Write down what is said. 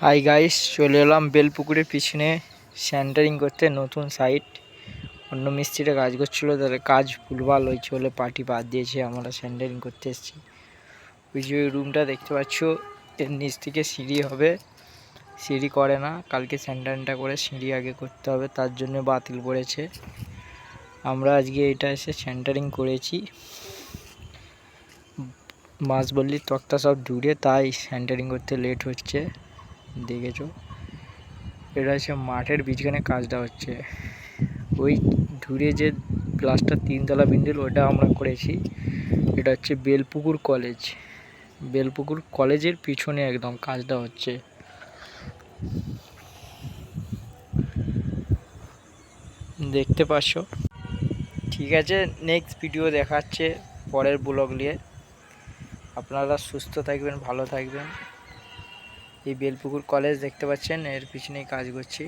Hi guys, চলে এলাম বেলপুকুরের পিছনে সেন্টারিং করতে। নতুন সাইট, অন্য মিস্ত্রিরা কাজ করছিল, তাদের কাজ ভুলভাল হয়েছে বলে পার্টি বাদ দিয়েছে। আমরা সেন্টারিং করতে এসেছি। ওই যে রুমটা দেখতে পাচ্ছ, এর নিচ থেকে সিঁড়ি হবে। সিঁড়ি করে না, কালকে সেন্টারিংটা করে সিঁড়ি আগে করতে হবে, তার জন্য বাতিল পড়েছে। আমরা আজকে এটা এসে সেন্টারিং করেছি। বাঁশবল্লির তক্তা সব জুড়ে, তাই সেন্টারিং করতে লেট হচ্ছে। দেখেছো, এটা হচ্ছে মাঠের বীজখানে কাজটা হচ্ছে। ওই দূরে যে প্লাস্টার 3 তলা বিল্ডিং, ওটা আমরা করেছি। এটা হচ্ছে বেলপুকুর কলেজ। বেলপুকুর কলেজের পিছনে একদম কাজটা হচ্ছে। দেখতে পাচ্ছ। ঠিক আছে, নেক্সট ভিডিও দেখাচ্ছে পরের ব্লগ নিয়ে। আপনারা সুস্থ থাকবেন, ভালো থাকবেন। এই বেলপুকুর কলেজ দেখতে পাচ্ছেন, এর পিছনেই কাজ করছি।